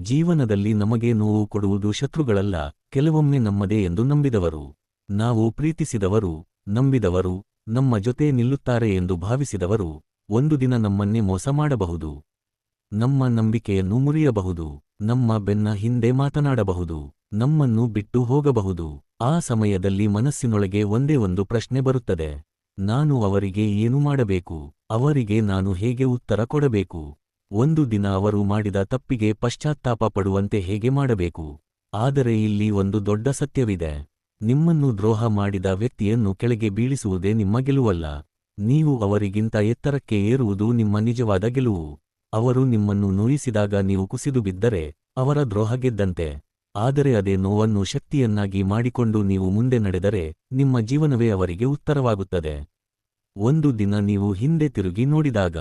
ಜೀವನದಲ್ಲಿ ನಮಗೆ ನೋವು ಕೊಡುವುದು ಶತ್ರುಗಳಲ್ಲ, ಕೆಲವೊಮ್ಮೆ ನಮ್ಮದೇ ಎಂದು ನಂಬಿದವರು. ನಾವು ಪ್ರೀತಿಸಿದವರು, ನಂಬಿದವರು, ನಮ್ಮ ಜೊತೆ ನಿಲ್ಲುತ್ತಾರೆ ಎಂದು ಭಾವಿಸಿದವರು ಒಂದು ದಿನ ನಮ್ಮನ್ನೇ ಮೋಸ ಮಾಡಬಹುದು. ನಮ್ಮ ನಂಬಿಕೆಯನ್ನು ಮುರಿಯಬಹುದು, ನಮ್ಮ ಬೆನ್ನ ಹಿಂದೆ ಮಾತನಾಡಬಹುದು, ನಮ್ಮನ್ನು ಬಿಟ್ಟು ಹೋಗಬಹುದು. ಆ ಸಮಯದಲ್ಲಿ ಮನಸ್ಸಿನೊಳಗೆ ಒಂದೇ ಒಂದು ಪ್ರಶ್ನೆ ಬರುತ್ತದೆ: ನಾನು ಅವರಿಗೆ ಏನು ಮಾಡಬೇಕು? ಅವರಿಗೆ ನಾನು ಹೇಗೆ ಉತ್ತರ ಕೊಡಬೇಕು? ಒಂದು ದಿನ ಅವರು ಮಾಡಿದ ತಪ್ಪಿಗೆ ಪಶ್ಚಾತ್ತಾಪ ಪಡುವಂತೆ ಹೇಗೆ ಮಾಡಬೇಕು? ಆದರೆ ಇಲ್ಲಿ ಒಂದು ದೊಡ್ಡ ಸತ್ಯವಿದೆ: ನಿಮ್ಮನ್ನು ದ್ರೋಹ ಮಾಡಿದ ವ್ಯಕ್ತಿಯನ್ನು ಕೆಳಗೆ ಬೀಳಿಸುವುದೇ ನಿಮ್ಮ ಗೆಲುವಲ್ಲ. ನೀವು ಅವರಿಗಿಂತ ಎತ್ತರಕ್ಕೆ ಏರುವುದು ನಿಮ್ಮ ನಿಜವಾದ ಗೆಲುವು. ಅವರು ನಿಮ್ಮನ್ನು ನೋಯಿಸಿದಾಗ ನೀವು ಕುಸಿದು ಬಿದ್ದರೆ ಅವರ ದ್ರೋಹ ಗೆದ್ದಂತೆ. ಆದರೆ ಅದೇ ನೋವನ್ನು ಶಕ್ತಿಯನ್ನಾಗಿ ಮಾಡಿಕೊಂಡು ನೀವು ಮುಂದೆ ನಡೆದರೆ ನಿಮ್ಮ ಜೀವನವೇ ಅವರಿಗೆ ಉತ್ತರವಾಗುತ್ತದೆ. ಒಂದು ದಿನ ನೀವು ಹಿಂದೆ ತಿರುಗಿ ನೋಡಿದಾಗ,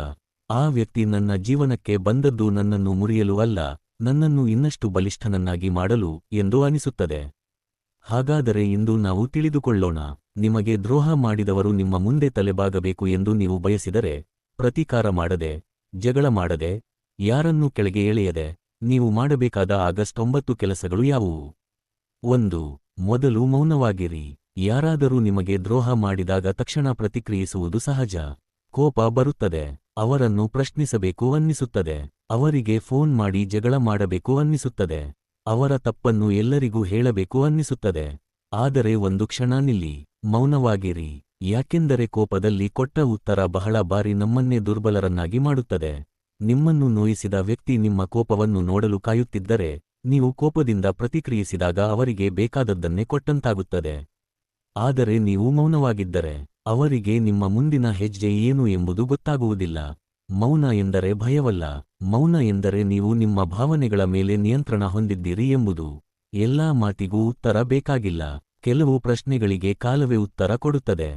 ಆ ವ್ಯಕ್ತಿ ನನ್ನ ಜೀವನಕ್ಕೆ ಬಂದದ್ದು ನನ್ನನ್ನು ಮುರಿಯಲು ಅಲ್ಲ, ನನ್ನನ್ನು ಇನ್ನಷ್ಟು ಬಲಿಷ್ಠನನ್ನಾಗಿ ಮಾಡಲು ಎಂದು ಅನಿಸುತ್ತದೆ. ಹಾಗಾದರೆ ಇಂದು ನಾವು ತಿಳಿದುಕೊಳ್ಳೋಣ: ನಿಮಗೆ ದ್ರೋಹ ಮಾಡಿದವರು ನಿಮ್ಮ ಮುಂದೆ ತಲೆಬಾಗಬೇಕು ಎಂದು ನೀವು ಬಯಸಿದರೆ, ಪ್ರತೀಕಾರ ಮಾಡದೆ, ಜಗಳ ಮಾಡದೆ, ಯಾರನ್ನೂ ಕೆಳಗೆ ಎಳೆಯದೆ ನೀವು ಮಾಡಬೇಕಾದ ಆಗಸ್ಟ್ 9 ಕೆಲಸಗಳು ಯಾವುವು? 1. ಮೊದಲು ಮೌನವಾಗಿರಿ. ಯಾರಾದರೂ ನಿಮಗೆ ದ್ರೋಹ ಮಾಡಿದಾಗ ತಕ್ಷಣ ಪ್ರತಿಕ್ರಿಯಿಸುವುದು ಸಹಜ. ಕೋಪ ಬರುತ್ತದೆ, ಅವರನ್ನು ಪ್ರಶ್ನಿಸಬೇಕು ಅನ್ನಿಸುತ್ತದೆ, ಅವರಿಗೆ ಫೋನ್ ಮಾಡಿ ಜಗಳ ಮಾಡಬೇಕು ಅನ್ನಿಸುತ್ತದೆ, ಅವರ ತಪ್ಪನ್ನು ಎಲ್ಲರಿಗೂ ಹೇಳಬೇಕು ಅನ್ನಿಸುತ್ತದೆ. ಆದರೆ ಒಂದು ಕ್ಷಣ ನಿಲ್ಲಿ, ಮೌನವಾಗಿರಿ. ಯಾಕೆಂದರೆ ಕೋಪದಲ್ಲಿ ಕೊಟ್ಟ ಉತ್ತರ ಬಹಳ ಬಾರಿ ನಮ್ಮನ್ನೇ ದುರ್ಬಲರನ್ನಾಗಿ ಮಾಡುತ್ತದೆ. ನಿಮ್ಮನ್ನು ನೋಯಿಸಿದ ವ್ಯಕ್ತಿ ನಿಮ್ಮ ಕೋಪವನ್ನು ನೋಡಲು ಕಾಯುತ್ತಿದ್ದರೆ, ನೀವು ಕೋಪದಿಂದ ಪ್ರತಿಕ್ರಿಯಿಸಿದಾಗ ಅವರಿಗೆ ಬೇಕಾದದ್ದನ್ನೇ ಕೊಟ್ಟಂತಾಗುತ್ತದೆ. ಆದರೆ ನೀವು ಮೌನವಾಗಿದ್ದರೆ, ಅವರಿಗೆ ನಿಮ್ಮ ಮುಂದಿನ ಹೆಜ್ಜೆ ಏನು ಎಂಬುದು ಗೊತ್ತಾಗುವುದಿಲ್ಲ. ಮೌನ ಎಂದರೆ ಭಯವಲ್ಲ, ಮೌನ ಎಂದರೆ ನೀವು ನಿಮ್ಮ ಭಾವನೆಗಳ ಮೇಲೆ ನಿಯಂತ್ರಣ ಹೊಂದಿದ್ದೀರಿ ಎಂಬುದು. ಎಲ್ಲಾ ಮಾತಿಗೂ ಉತ್ತರ ಬೇಕಾಗಿಲ್ಲ. ಕೆಲವು ಪ್ರಶ್ನೆಗಳಿಗೆ ಕಾಲವೇ ಉತ್ತರ ಕೊಡುತ್ತದೆ,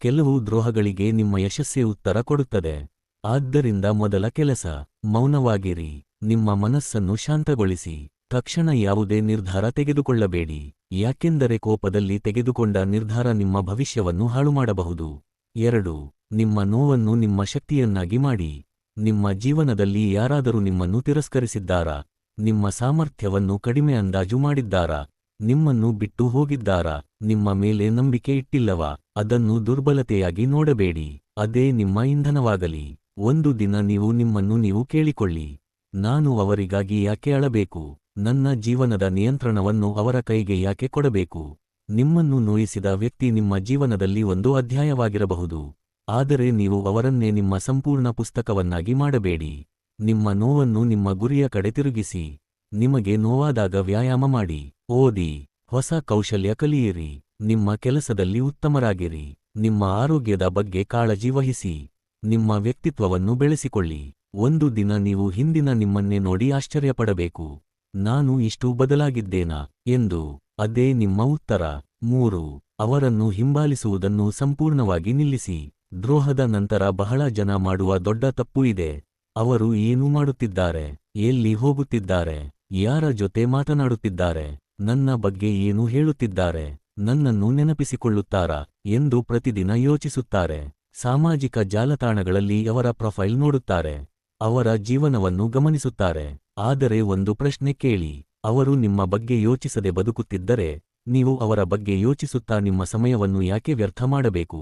ಕೆಲವು ದ್ರೋಹಗಳಿಗೆ ನಿಮ್ಮ ಯಶಸ್ಸೇ ಉತ್ತರ ಕೊಡುತ್ತದೆ. ಆದ್ದರಿಂದ ಮೊದಲ ಕೆಲಸ: ಮೌನವಾಗಿರಿ. ನಿಮ್ಮ ಮನಸ್ಸನ್ನು ಶಾಂತಗೊಳಿಸಿ. ತಕ್ಷಣ ಯಾವುದೇ ನಿರ್ಧಾರ ತೆಗೆದುಕೊಳ್ಳಬೇಡಿ, ಯಾಕೆಂದರೆ ಕೋಪದಲ್ಲಿ ತೆಗೆದುಕೊಂಡ ನಿರ್ಧಾರ ನಿಮ್ಮ ಭವಿಷ್ಯವನ್ನು ಹಾಳುಮಾಡಬಹುದು. 2. ನಿಮ್ಮ ನೋವನ್ನು ನಿಮ್ಮ ಶಕ್ತಿಯನ್ನಾಗಿ ಮಾಡಿ. ನಿಮ್ಮ ಜೀವನದಲ್ಲಿ ಯಾರಾದರೂ ನಿಮ್ಮನ್ನು ತಿರಸ್ಕರಿಸಿದ್ದಾರಾ? ನಿಮ್ಮ ಸಾಮರ್ಥ್ಯವನ್ನು ಕಡಿಮೆ ಅಂದಾಜು ಮಾಡಿದ್ದಾರಾ? ನಿಮ್ಮನ್ನು ಬಿಟ್ಟು ಹೋಗಿದ್ದಾರಾ? ನಿಮ್ಮ ಮೇಲೆ ನಂಬಿಕೆ ಇಟ್ಟಿಲ್ಲವಾ? ಅದನ್ನು ದುರ್ಬಲತೆಯಾಗಿ ನೋಡಬೇಡಿ, ಅದೇ ನಿಮ್ಮ ಇಂಧನವಾಗಲಿ. ಒಂದು ದಿನ ನೀವು ನಿಮ್ಮನ್ನು ನೀವು ಕೇಳಿಕೊಳ್ಳಿ: ನಾನು ಅವರಿಗಾಗಿ ಯಾಕೆ ಅಳಬೇಕು? ನನ್ನ ಜೀವನದ ನಿಯಂತ್ರಣವನ್ನು ಅವರ ಕೈಗೆ ಯಾಕೆ ಕೊಡಬೇಕು? ನಿಮ್ಮನ್ನು ನೋಯಿಸಿದ ವ್ಯಕ್ತಿ ನಿಮ್ಮ ಜೀವನದಲ್ಲಿ ಒಂದು ಅಧ್ಯಾಯವಾಗಿರಬಹುದು, ಆದರೆ ನೀವು ಅವರನ್ನೇ ನಿಮ್ಮ ಸಂಪೂರ್ಣ ಪುಸ್ತಕವನ್ನಾಗಿ ಮಾಡಬೇಡಿ. ನಿಮ್ಮ ನೋವನ್ನು ನಿಮ್ಮ ಗುರಿಯ ಕಡೆ ತಿರುಗಿಸಿ. ನಿಮಗೆ ನೋವಾದಾಗ ವ್ಯಾಯಾಮ ಮಾಡಿ, ಓದಿ, ಹೊಸ ಕೌಶಲ್ಯ ಕಲಿಯಿರಿ, ನಿಮ್ಮ ಕೆಲಸದಲ್ಲಿ ಉತ್ತಮರಾಗಿರಿ, ನಿಮ್ಮ ಆರೋಗ್ಯದ ಬಗ್ಗೆ ಕಾಳಜಿ ವಹಿಸಿ, ನಿಮ್ಮ ವ್ಯಕ್ತಿತ್ವವನ್ನು ಬೆಳೆಸಿಕೊಳ್ಳಿ. ಒಂದು ದಿನ ನೀವು ಹಿಂದಿನ ನಿಮ್ಮನ್ನೇ ನೋಡಿ ಆಶ್ಚರ್ಯಪಡಬೇಕು: ನಾನು ಇಷ್ಟು ಬದಲಾಗಿದ್ದೇನಾ ಎಂದು. ಅದೇ ನಿಮ್ಮ ಉತ್ತರ. 3. ಅವರನ್ನು ಹಿಂಬಾಲಿಸುವುದನ್ನು ಸಂಪೂರ್ಣವಾಗಿ ನಿಲ್ಲಿಸಿ. ದ್ರೋಹದ ನಂತರ ಬಹಳ ಜನ ಮಾಡುವ ದೊಡ್ಡ ತಪ್ಪು ಇದೆ: ಅವರು ಏನು ಮಾಡುತ್ತಿದ್ದಾರೆ, ಎಲ್ಲಿ ಹೋಗುತ್ತಿದ್ದಾರೆ, ಯಾರ ಜೊತೆ ಮಾತನಾಡುತ್ತಿದ್ದಾರೆ, ನನ್ನ ಬಗ್ಗೆ ಏನು ಹೇಳುತ್ತಿದ್ದಾರೆ, ನನ್ನನ್ನು ನೆನಪಿಸಿಕೊಳ್ಳುತ್ತಾರಾ ಎಂದು ಪ್ರತಿದಿನ ಯೋಚಿಸುತ್ತಾರೆ. ಸಾಮಾಜಿಕ ಜಾಲತಾಣಗಳಲ್ಲಿ ಅವರ ಪ್ರೊಫೈಲ್ ನೋಡುತ್ತಾರೆ, ಅವರ ಜೀವನವನ್ನು ಗಮನಿಸುತ್ತಾರೆ. ಆದರೆ ಒಂದು ಪ್ರಶ್ನೆ ಕೇಳಿ: ಅವರು ನಿಮ್ಮ ಬಗ್ಗೆ ಯೋಚಿಸದೆ ಬದುಕುತ್ತಿದ್ದರೆ, ನೀವು ಅವರ ಬಗ್ಗೆ ಯೋಚಿಸುತ್ತಾ ನಿಮ್ಮ ಸಮಯವನ್ನು ಯಾಕೆ ವ್ಯರ್ಥ ಮಾಡಬೇಕು?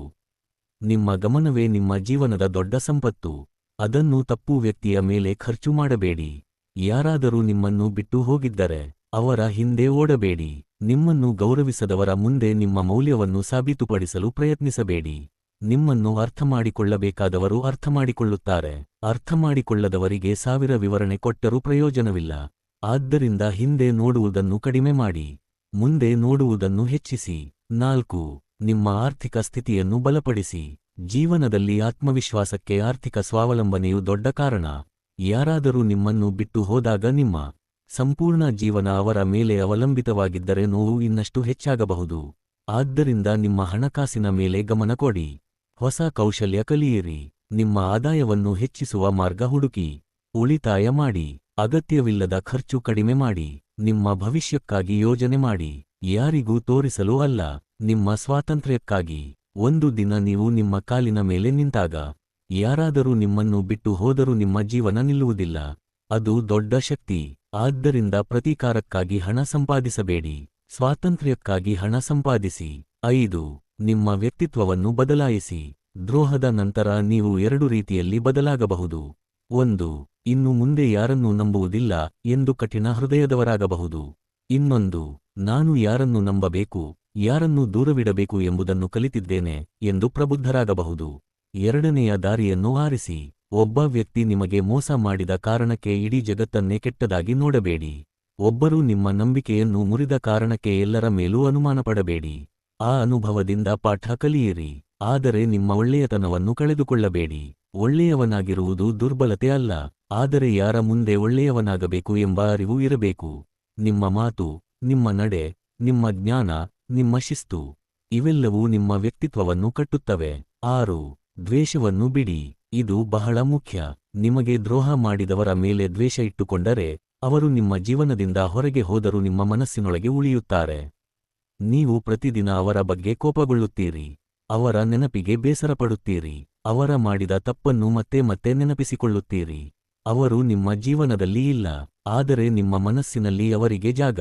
ನಿಮ್ಮ ಗಮನವೇ ನಿಮ್ಮ ಜೀವನದ ದೊಡ್ಡ ಸಂಪತ್ತು. ಅದನ್ನು ತಪ್ಪು ವ್ಯಕ್ತಿಯ ಮೇಲೆ ಖರ್ಚು ಮಾಡಬೇಡಿ. ಯಾರಾದರೂ ನಿಮ್ಮನ್ನು ಬಿಟ್ಟು ಹೋಗಿದ್ದರೆ ಅವರ ಹಿಂದೆ ಓಡಬೇಡಿ. ನಿಮ್ಮನ್ನು ಗೌರವಿಸದವರ ಮುಂದೆ ನಿಮ್ಮ ಮೌಲ್ಯವನ್ನು ಸಾಬೀತುಪಡಿಸಲು ಪ್ರಯತ್ನಿಸಬೇಡಿ. ನಿಮ್ಮನ್ನು ಅರ್ಥಮಾಡಿಕೊಳ್ಳಬೇಕಾದವರು ಅರ್ಥಮಾಡಿಕೊಳ್ಳುತ್ತಾರೆ. ಅರ್ಥಮಾಡಿಕೊಳ್ಳದವರಿಗೆ 1000 ವಿವರಣೆ ಕೊಟ್ಟರೂ ಪ್ರಯೋಜನವಿಲ್ಲ. ಆದ್ದರಿಂದ ಹಿಂದೆ ನೋಡುವುದನ್ನು ಕಡಿಮೆ ಮಾಡಿ, ಮುಂದೆ ನೋಡುವುದನ್ನು ಹೆಚ್ಚಿಸಿ. 4. ನಿಮ್ಮ ಆರ್ಥಿಕ ಸ್ಥಿತಿಯನ್ನು ಬಲಪಡಿಸಿ. ಜೀವನದಲ್ಲಿ ಆತ್ಮವಿಶ್ವಾಸಕ್ಕೆ ಆರ್ಥಿಕ ಸ್ವಾವಲಂಬನೆಯು ದೊಡ್ಡ ಕಾರಣ. ಯಾರಾದರೂ ನಿಮ್ಮನ್ನು ಬಿಟ್ಟು ಹೋದಾಗ ನಿಮ್ಮ ಸಂಪೂರ್ಣ ಜೀವನ ಅವರ ಮೇಲೆ ಅವಲಂಬಿತವಾಗಿದ್ದರೆ ನೋವು ಇನ್ನಷ್ಟು ಹೆಚ್ಚಾಗಬಹುದು. ಆದ್ದರಿಂದ ನಿಮ್ಮ ಹಣಕಾಸಿನ ಮೇಲೆ ಗಮನ ಕೊಡಿ. ಹೊಸ ಕೌಶಲ್ಯ ಕಲಿಯಿರಿ. ನಿಮ್ಮ ಆದಾಯವನ್ನು ಹೆಚ್ಚಿಸುವ ಮಾರ್ಗ ಹುಡುಕಿ. ಉಳಿತಾಯ ಮಾಡಿ. ಅಗತ್ಯವಿಲ್ಲದ ಖರ್ಚು ಕಡಿಮೆ ಮಾಡಿ. ನಿಮ್ಮ ಭವಿಷ್ಯಕ್ಕಾಗಿ ಯೋಜನೆ ಮಾಡಿ. ಯಾರಿಗೂ ತೋರಿಸಲು ಅಲ್ಲ, ನಿಮ್ಮ ಸ್ವಾತಂತ್ರ್ಯಕ್ಕಾಗಿ. ಒಂದು ದಿನ ನೀವು ನಿಮ್ಮ ಕಾಲಿನ ಮೇಲೆ ನಿಂತಾಗ, ಯಾರಾದರೂ ನಿಮ್ಮನ್ನು ಬಿಟ್ಟು ಹೋದರೂ ನಿಮ್ಮ ಜೀವನ ನಿಲ್ಲುವುದಿಲ್ಲ. ಅದು ದೊಡ್ಡ ಶಕ್ತಿ. ಆದ್ದರಿಂದ ಪ್ರತೀಕಾರಕ್ಕಾಗಿ ಹಣ ಸಂಪಾದಿಸಬೇಡಿ, ಸ್ವಾತಂತ್ರ್ಯಕ್ಕಾಗಿ ಹಣ ಸಂಪಾದಿಸಿ. 5. ನಿಮ್ಮ ವ್ಯಕ್ತಿತ್ವವನ್ನು ಬದಲಾಯಿಸಿ. ದ್ರೋಹದ ನಂತರ ನೀವು 2 ರೀತಿಯಲ್ಲಿ ಬದಲಾಗಬಹುದು. 1. ಇನ್ನು ಮುಂದೆ ಯಾರನ್ನೂ ನಂಬುವುದಿಲ್ಲ ಎಂದು ಕಠಿಣ ಹೃದಯದವರಾಗಬಹುದು. ಇನ್ನೊಂದು, ನಾನು ಯಾರನ್ನು ನಂಬಬೇಕು, ಯಾರನ್ನು ದೂರವಿಡಬೇಕು ಎಂಬುದನ್ನು ಕಲಿತಿದ್ದೇನೆ ಎಂದು ಪ್ರಬುದ್ಧರಾಗಬಹುದು. 2ನೆಯ ದಾರಿಯನ್ನು ಆರಿಸಿ. ಒಬ್ಬ ವ್ಯಕ್ತಿ ನಿಮಗೆ ಮೋಸ ಮಾಡಿದ ಕಾರಣಕ್ಕೆ ಇಡೀ ಜಗತ್ತನ್ನೇ ಕೆಟ್ಟದಾಗಿ ನೋಡಬೇಡಿ. ಒಬ್ಬರು ನಿಮ್ಮ ನಂಬಿಕೆಯನ್ನು ಮುರಿದ ಕಾರಣಕ್ಕೆ ಎಲ್ಲರ ಮೇಲೂ ಅನುಮಾನಪಡಬೇಡಿ. ಆ ಅನುಭವದಿಂದ ಪಾಠ ಕಲಿಯಿರಿ. ಆದರೆ ನಿಮ್ಮ ಒಳ್ಳೆಯತನವನ್ನು ಕಳೆದುಕೊಳ್ಳಬೇಡಿ. ಒಳ್ಳೆಯವನಾಗಿರುವುದು ದುರ್ಬಲತೆ ಅಲ್ಲ, ಆದರೆ ಯಾರ ಮುಂದೆ ಒಳ್ಳೆಯವನಾಗಬೇಕು ಎಂಬ ಅರಿವು ಇರಬೇಕು. ನಿಮ್ಮ ಮಾತು, ನಿಮ್ಮ ನಡೆ, ನಿಮ್ಮ ಜ್ಞಾನ, ನಿಮ್ಮ ಶಿಸ್ತು ಇವೆಲ್ಲವೂ ನಿಮ್ಮ ವ್ಯಕ್ತಿತ್ವವನ್ನು ಕಟ್ಟುತ್ತವೆ. 6. ದ್ವೇಷವನ್ನು ಬಿಡಿ. ಇದು ಬಹಳ ಮುಖ್ಯ. ನಿಮಗೆ ದ್ರೋಹ ಮಾಡಿದವರ ಮೇಲೆ ದ್ವೇಷ ಇಟ್ಟುಕೊಂಡರೆ ಅವರು ನಿಮ್ಮ ಜೀವನದಿಂದ ಹೊರಗೆ ಹೋದರೂ ನಿಮ್ಮ ಮನಸ್ಸಿನೊಳಗೆ ಉಳಿಯುತ್ತಾರೆ. ನೀವು ಪ್ರತಿದಿನ ಅವರ ಬಗ್ಗೆ ಕೋಪಗೊಳ್ಳುತ್ತೀರಿ, ಅವರ ನೆನಪಿಗೆ ಬೇಸರಪಡುತ್ತೀರಿ, ಅವರ ಮಾಡಿದ ತಪ್ಪನ್ನು ಮತ್ತೆ ಮತ್ತೆ ನೆನಪಿಸಿಕೊಳ್ಳುತ್ತೀರಿ. ಅವರು ನಿಮ್ಮ ಜೀವನದಲ್ಲಿ ಇಲ್ಲ, ಆದರೆ ನಿಮ್ಮ ಮನಸ್ಸಿನಲ್ಲಿ ಅವರಿಗೆ ಜಾಗ.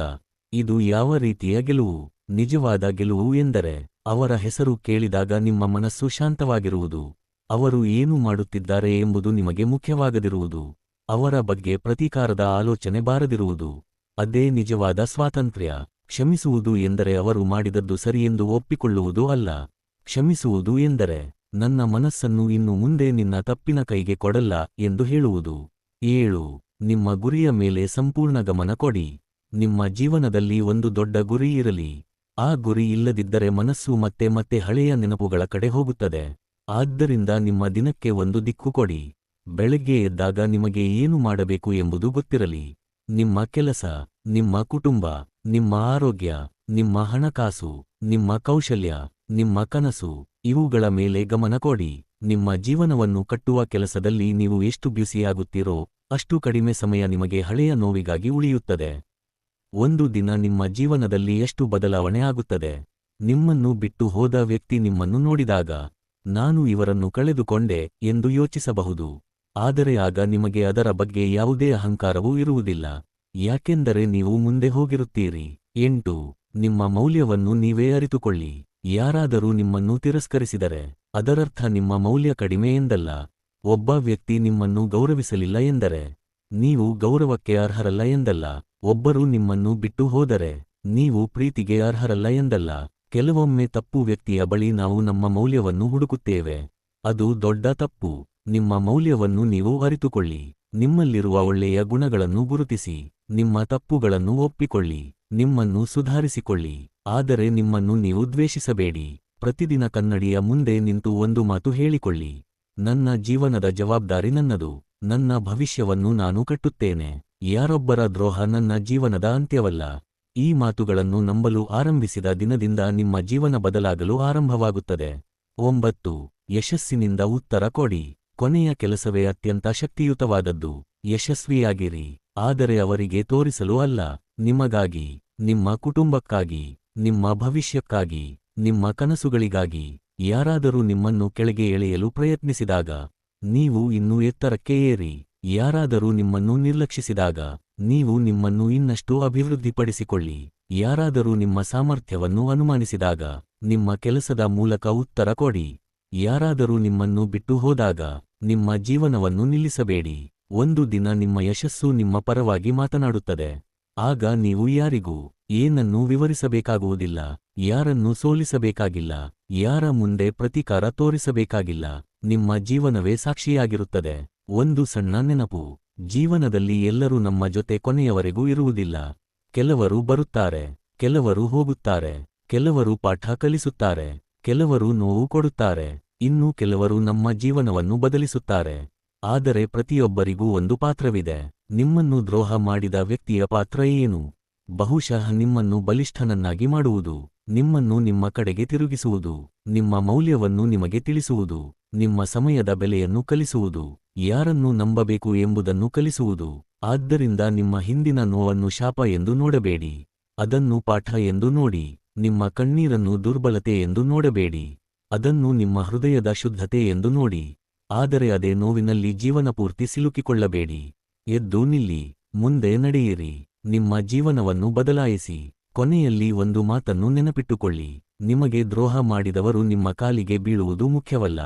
ಇದು ಯಾವ ರೀತಿಯ ಗೆಲುವು? ನಿಜವಾದ ಗೆಲುವು ಎಂದರೆ ಅವರ ಹೆಸರು ಕೇಳಿದಾಗ ನಿಮ್ಮ ಮನಸ್ಸು ಶಾಂತವಾಗಿರುವುದು, ಅವರು ಏನು ಮಾಡುತ್ತಿದ್ದಾರೆ ಎಂಬುದು ನಿಮಗೆ ಮುಖ್ಯವಾಗದಿರುವುದು, ಅವರ ಬಗ್ಗೆ ಪ್ರತೀಕಾರದ ಆಲೋಚನೆ ಬಾರದಿರುವುದು. ಅದೇ ನಿಜವಾದ ಸ್ವಾತಂತ್ರ್ಯ. ಕ್ಷಮಿಸುವುದು ಎಂದರೆ ಅವರು ಮಾಡಿದದ್ದು ಸರಿಯೆಂದು ಒಪ್ಪಿಕೊಳ್ಳುವುದು ಅಲ್ಲ. ಕ್ಷಮಿಸುವುದು ಎಂದರೆ ನನ್ನ ಮನಸ್ಸನ್ನು ಇನ್ನು ಮುಂದೆ ನಿನ್ನ ತಪ್ಪಿನ ಕೈಗೆ ಕೊಡಲ್ಲ ಎಂದು ಹೇಳುವುದು. 7. ನಿಮ್ಮ ಗುರಿಯ ಮೇಲೆ ಸಂಪೂರ್ಣ ಗಮನ ಕೊಡಿ. ನಿಮ್ಮ ಜೀವನದಲ್ಲಿ ಒಂದು ದೊಡ್ಡ ಗುರಿ ಇರಲಿ. ಆ ಗುರಿ ಇಲ್ಲದಿದ್ದರೆ ಮನಸ್ಸು ಮತ್ತೆ ಮತ್ತೆ ಹಳೆಯ ನೆನಪುಗಳ ಕಡೆ ಹೋಗುತ್ತದೆ. ಆದ್ದರಿಂದ ನಿಮ್ಮ ದಿನಕ್ಕೆ ಒಂದು ದಿಕ್ಕು ಕೊಡಿ. ಬೆಳಗ್ಗೆ ಎದ್ದಾಗ ನಿಮಗೆ ಏನು ಮಾಡಬೇಕು ಎಂಬುದು ಗೊತ್ತಿರಲಿ. ನಿಮ್ಮ ಕೆಲಸ, ನಿಮ್ಮ ಕುಟುಂಬ, ನಿಮ್ಮ ಆರೋಗ್ಯ, ನಿಮ್ಮ ಹಣಕಾಸು, ನಿಮ್ಮ ಕೌಶಲ್ಯ, ನಿಮ್ಮ ಕನಸು ಇವುಗಳ ಮೇಲೆ ಗಮನ ಕೊಡಿ. ನಿಮ್ಮ ಜೀವನವನ್ನು ಕಟ್ಟುವ ಕೆಲಸದಲ್ಲಿ ನೀವು ಎಷ್ಟು ಬ್ಯುಸಿಯಾಗುತ್ತೀರೋ ಅಷ್ಟು ಕಡಿಮೆ ಸಮಯ ನಿಮಗೆ ಹಳೆಯ ನೋವಿಗಾಗಿ ಉಳಿಯುತ್ತದೆ. ಒಂದು ದಿನ ನಿಮ್ಮ ಜೀವನದಲ್ಲಿ ಎಷ್ಟು ಬದಲಾವಣೆ ಆಗುತ್ತದೆ. ನಿಮ್ಮನ್ನು ಬಿಟ್ಟು ಹೋದ ವ್ಯಕ್ತಿ ನಿಮ್ಮನ್ನು ನೋಡಿದಾಗ ನಾನು ಇವರನ್ನು ಕಳೆದುಕೊಂಡೆ ಎಂದು ಯೋಚಿಸಬಹುದು. ಆದರೆ ಆಗ ನಿಮಗೆ ಅದರ ಬಗ್ಗೆ ಯಾವುದೇ ಅಹಂಕಾರವೂ ಇರುವುದಿಲ್ಲ, ಯಾಕೆಂದರೆ ನೀವು ಮುಂದೆ ಹೋಗಿರುತ್ತೀರಿ. 8. ನಿಮ್ಮ ಮೌಲ್ಯವನ್ನು ನೀವೇ ಅರಿತುಕೊಳ್ಳಿ. ಯಾರಾದರೂ ನಿಮ್ಮನ್ನು ತಿರಸ್ಕರಿಸಿದರೆ ಅದರರ್ಥ ನಿಮ್ಮ ಮೌಲ್ಯ ಕಡಿಮೆ ಎಂದಲ್ಲ. ಒಬ್ಬ ವ್ಯಕ್ತಿ ನಿಮ್ಮನ್ನು ಗೌರವಿಸಲಿಲ್ಲ ಎಂದರೆ ನೀವು ಗೌರವಕ್ಕೆ ಅರ್ಹರಲ್ಲ ಎಂದಲ್ಲ. ಒಬ್ಬರು ನಿಮ್ಮನ್ನು ಬಿಟ್ಟು ಹೋದರೆ ನೀವು ಪ್ರೀತಿಗೆ ಅರ್ಹರಲ್ಲ ಎಂದಲ್ಲ. ಕೆಲವೊಮ್ಮೆ ತಪ್ಪು ವ್ಯಕ್ತಿಯ ಬಳಿ ನಾವು ನಮ್ಮ ಮೌಲ್ಯವನ್ನು ಹುಡುಕುತ್ತೇವೆ. ಅದು ದೊಡ್ಡ ತಪ್ಪು. ನಿಮ್ಮ ಮೌಲ್ಯವನ್ನು ನೀವು ಅರಿತುಕೊಳ್ಳಿ. ನಿಮ್ಮಲ್ಲಿರುವ ಒಳ್ಳೆಯ ಗುಣಗಳನ್ನು ಗುರುತಿಸಿ. ನಿಮ್ಮ ತಪ್ಪುಗಳನ್ನು ಒಪ್ಪಿಕೊಳ್ಳಿ. ನಿಮ್ಮನ್ನು ಸುಧಾರಿಸಿಕೊಳ್ಳಿ. ಆದರೆ ನಿಮ್ಮನ್ನು ನೀವು ದ್ವೇಷಿಸಬೇಡಿ. ಪ್ರತಿದಿನ ಕನ್ನಡಿಯ ಮುಂದೆ ನಿಂತು ಒಂದು ಮಾತು ಹೇಳಿಕೊಳ್ಳಿ. ನನ್ನ ಜೀವನದ ಜವಾಬ್ದಾರಿ ನನ್ನದು. ನನ್ನ ಭವಿಷ್ಯವನ್ನು ನಾನು ಕಟ್ಟುತ್ತೇನೆ. ಯಾರೊಬ್ಬರ ದ್ರೋಹ ನನ್ನ ಜೀವನದ ಅಂತ್ಯವಲ್ಲ. ಈ ಮಾತುಗಳನ್ನು ನಂಬಲು ಆರಂಭಿಸಿದ ದಿನದಿಂದ ನಿಮ್ಮ ಜೀವನ ಬದಲಾಗಲು ಆರಂಭವಾಗುತ್ತದೆ. 9. ಯಶಸ್ಸಿನಿಂದ ಉತ್ತರ ಕೊಡಿ. ಕೊನೆಯ ಕೆಲಸವೇ ಅತ್ಯಂತ ಶಕ್ತಿಯುತವಾದದ್ದು. ಯಶಸ್ವಿಯಾಗಿರಿ, ಆದರೆ ಅವರಿಗೆ ತೋರಿಸಲು ಅಲ್ಲ, ನಿಮಗಾಗಿ, ನಿಮ್ಮ ಕುಟುಂಬಕ್ಕಾಗಿ, ನಿಮ್ಮ ಭವಿಷ್ಯಕ್ಕಾಗಿ, ನಿಮ್ಮ ಕನಸುಗಳಿಗಾಗಿ. ಯಾರಾದರೂ ನಿಮ್ಮನ್ನು ಕೆಳಗೆ ಎಳೆಯಲು ಪ್ರಯತ್ನಿಸಿದಾಗ ನೀವು ಇನ್ನೂ ಎತ್ತರಕ್ಕೆ ಏರಿ. ಯಾರಾದರೂ ನಿಮ್ಮನ್ನು ನಿರ್ಲಕ್ಷಿಸಿದಾಗ ನೀವು ನಿಮ್ಮನ್ನು ಇನ್ನಷ್ಟು ಅಭಿವೃದ್ಧಿಪಡಿಸಿಕೊಳ್ಳಿ. ಯಾರಾದರೂ ನಿಮ್ಮ ಸಾಮರ್ಥ್ಯವನ್ನು ಅನುಮಾನಿಸಿದಾಗ ನಿಮ್ಮ ಕೆಲಸದ ಮೂಲಕ ಉತ್ತರ ಕೊಡಿ. ಯಾರಾದರೂ ನಿಮ್ಮನ್ನು ಬಿಟ್ಟು ಹೋದಾಗ ನಿಮ್ಮ ಜೀವನವನ್ನು ನಿಲ್ಲಿಸಬೇಡಿ. ಒಂದು ದಿನ ನಿಮ್ಮ ಯಶಸ್ಸು ನಿಮ್ಮ ಪರವಾಗಿ ಮಾತನಾಡುತ್ತದೆ. ಆಗ ನೀವು ಯಾರಿಗೂ ಏನನ್ನೂ ವಿವರಿಸಬೇಕಾಗುವುದಿಲ್ಲ, ಯಾರನ್ನೂ ಸೋಲಿಸಬೇಕಾಗಿಲ್ಲ, ಯಾರ ಮುಂದೆ ಪ್ರತೀಕಾರ ತೋರಿಸಬೇಕಾಗಿಲ್ಲ. ನಿಮ್ಮ ಜೀವನವೇ ಸಾಕ್ಷಿಯಾಗಿರುತ್ತದೆ. ಒಂದು ಸಣ್ಣ ನೆನಪು, ಜೀವನದಲ್ಲಿ ಎಲ್ಲರೂ ನಮ್ಮ ಜೊತೆ ಕೊನೆಯವರೆಗೂ ಇರುವುದಿಲ್ಲ. ಕೆಲವರು ಬರುತ್ತಾರೆ, ಕೆಲವರು ಹೋಗುತ್ತಾರೆ, ಕೆಲವರು ಪಾಠ ಕಲಿಸುತ್ತಾರೆ, ಕೆಲವರು ನೋವು ಕೊಡುತ್ತಾರೆ, ಇನ್ನೂ ಕೆಲವರು ನಮ್ಮ ಜೀವನವನ್ನು ಬದಲಿಸುತ್ತಾರೆ. ಆದರೆ ಪ್ರತಿಯೊಬ್ಬರಿಗೂ ಒಂದು ಪಾತ್ರವಿದೆ. ನಿಮ್ಮನ್ನು ದ್ರೋಹ ಮಾಡಿದ ವ್ಯಕ್ತಿಯ ಪಾತ್ರ ಏನು? ಬಹುಶಃ ನಿಮ್ಮನ್ನು ಬಲಿಷ್ಠನನ್ನಾಗಿ ಮಾಡುವುದು, ನಿಮ್ಮನ್ನು ನಿಮ್ಮ ಕಡೆಗೆ ತಿರುಗಿಸುವುದು, ನಿಮ್ಮ ಮೌಲ್ಯವನ್ನು ನಿಮಗೆ ತಿಳಿಸುವುದು, ನಿಮ್ಮ ಸಮಯದ ಬೆಲೆಯನ್ನು ಕಲಿಸುವುದು, ಯಾರನ್ನು ನಂಬಬೇಕು ಎಂಬುದನ್ನು ಕಲಿಸುವುದು. ಆದ್ದರಿಂದ ನಿಮ್ಮ ಹಿಂದಿನ ನೋವನ್ನು ಶಾಪ ಎಂದು ನೋಡಬೇಡಿ, ಅದನ್ನು ಪಾಠ ಎಂದು ನೋಡಿ. ನಿಮ್ಮ ಕಣ್ಣೀರನ್ನು ದುರ್ಬಲತೆ ಎಂದು ನೋಡಬೇಡಿ, ಅದನ್ನು ನಿಮ್ಮ ಹೃದಯದ ಶುದ್ಧತೆ ಎಂದು ನೋಡಿ. ಆದರೆ ಅದೇ ನೋವಿನಲ್ಲಿ ಜೀವನಪೂರ್ತಿ ಸಿಲುಕಿಕೊಳ್ಳಬೇಡಿ. ಎದ್ದು ನಿಲ್ಲಿ. ಮುಂದೆ ನಡೆಯಿರಿ. ನಿಮ್ಮ ಜೀವನವನ್ನು ಬದಲಾಯಿಸಿ. ಕೊನೆಯಲ್ಲಿ ಒಂದು ಮಾತನ್ನು ನೆನಪಿಟ್ಟುಕೊಳ್ಳಿ. ನಿಮಗೆ ದ್ರೋಹ ಮಾಡಿದವರು ನಿಮ್ಮ ಕಾಲಿಗೆ ಬೀಳುವುದು ಮುಖ್ಯವಲ್ಲ.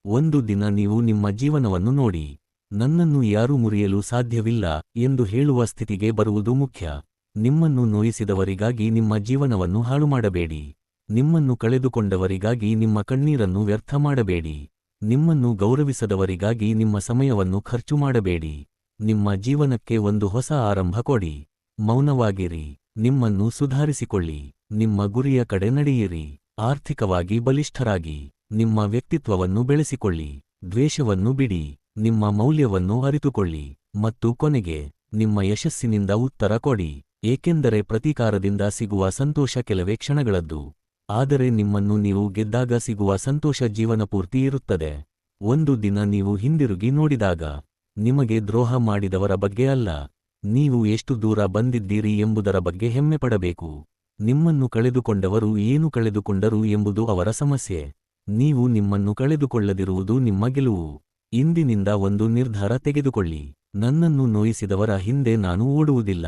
ಒಂದು ದಿನ ನೀವು ನಿಮ್ಮ ಜೀವನವನ್ನು ನೋಡಿ, ನನ್ನನ್ನು ಯಾರೂ ಮುರಿಯಲು ಸಾಧ್ಯವಿಲ್ಲ ಎಂದು ಹೇಳುವ ಸ್ಥಿತಿಗೆ ಬರುವುದು ಮುಖ್ಯ. ನಿಮ್ಮನ್ನು ನೋಯಿಸಿದವರಿಗಾಗಿ ನಿಮ್ಮ ಜೀವನವನ್ನು ಹಾಳುಮಾಡಬೇಡಿ. ನಿಮ್ಮನ್ನು ಕಳೆದುಕೊಂಡವರಿಗಾಗಿ ನಿಮ್ಮ ಕಣ್ಣೀರನ್ನು ವ್ಯರ್ಥ ಮಾಡಬೇಡಿ. ನಿಮ್ಮನ್ನು ಗೌರವಿಸದವರಿಗಾಗಿ ನಿಮ್ಮ ಸಮಯವನ್ನು ಖರ್ಚು ಮಾಡಬೇಡಿ. ನಿಮ್ಮ ಜೀವನಕ್ಕೆ ಒಂದು ಹೊಸ ಆರಂಭ ಕೊಡಿ. ಮೌನವಾಗಿರಿ. ನಿಮ್ಮನ್ನು ಸುಧಾರಿಸಿಕೊಳ್ಳಿ. ನಿಮ್ಮ ಗುರಿಯ ಕಡೆ ನಡೆಯಿರಿ. ಆರ್ಥಿಕವಾಗಿ ಬಲಿಷ್ಠರಾಗಿ. ನಿಮ್ಮ ವ್ಯಕ್ತಿತ್ವವನ್ನು ಬೆಳೆಸಿಕೊಳ್ಳಿ. ದ್ವೇಷವನ್ನು ಬಿಡಿ. ನಿಮ್ಮ ಮೌಲ್ಯವನ್ನು ಅರಿತುಕೊಳ್ಳಿ. ಮತ್ತು ಕೊನೆಗೆ, ನಿಮ್ಮ ಯಶಸ್ಸಿನಿಂದ ಉತ್ತರ ಕೊಡಿ. ಏಕೆಂದರೆ ಪ್ರತೀಕಾರದಿಂದ ಸಿಗುವ ಸಂತೋಷ ಕೆಲವೇ ಕ್ಷಣಗಳದ್ದು. ಆದರೆ ನಿಮ್ಮನ್ನು ನೀವು ಗೆದ್ದಾಗ ಸಿಗುವ ಸಂತೋಷ ಜೀವನಪೂರ್ತಿ ಇರುತ್ತದೆ. ಒಂದು ದಿನ ನೀವು ಹಿಂದಿರುಗಿ ನೋಡಿದಾಗ, ನಿಮಗೆ ದ್ರೋಹ ಮಾಡಿದವರ ಬಗ್ಗೆ ಅಲ್ಲ, ನೀವು ಎಷ್ಟು ದೂರ ಬಂದಿದ್ದೀರಿ ಎಂಬುದರ ಬಗ್ಗೆ ಹೆಮ್ಮೆಪಡಬೇಕು. ನಿಮ್ಮನ್ನು ಕಳೆದುಕೊಂಡವರು ಏನು ಕಳೆದುಕೊಂಡರು ಎಂಬುದು ಅವರ ಸಮಸ್ಯೆ. ನೀವು ನಿಮ್ಮನ್ನು ಕಳೆದುಕೊಳ್ಳದಿರುವುದು ನಿಮ್ಮ ಗೆಲುವು. ಇಂದಿನಿಂದ ಒಂದು ನಿರ್ಧಾರ ತೆಗೆದುಕೊಳ್ಳಿ. ನನ್ನನ್ನು ನೋಯಿಸಿದವರ ಹಿಂದೆ ನಾನು ಓಡುವುದಿಲ್ಲ.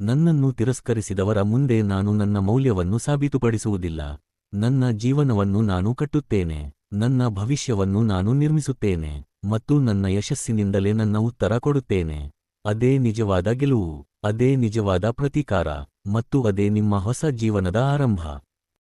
ನನ್ನನ್ನು ತಿರಸ್ಕರಿಸಿದವರ ಮುಂದೆ ನಾನು ನನ್ನ ಮೌಲ್ಯವನ್ನು ಸಾಬೀತುಪಡಿಸುವುದಿಲ್ಲ. ನನ್ನ ಜೀವನವನ್ನು ನಾನು ಕಟ್ಟುತ್ತೇನೆ. ನನ್ನ ಭವಿಷ್ಯವನ್ನು ನಾನು ನಿರ್ಮಿಸುತ್ತೇನೆ. ಮತ್ತು ನನ್ನ ಯಶಸ್ಸಿನಿಂದಲೇ ನನ್ನ ಉತ್ತರ ಕೊಡುತ್ತೇನೆ. ಅದೇ ನಿಜವಾದ ಗೆಲುವು. ಅದೇ ನಿಜವಾದ ಪ್ರತೀಕಾರ. ಮತ್ತು ಅದೇ ನಿಮ್ಮ ಹೊಸ ಜೀವನದ ಆರಂಭ.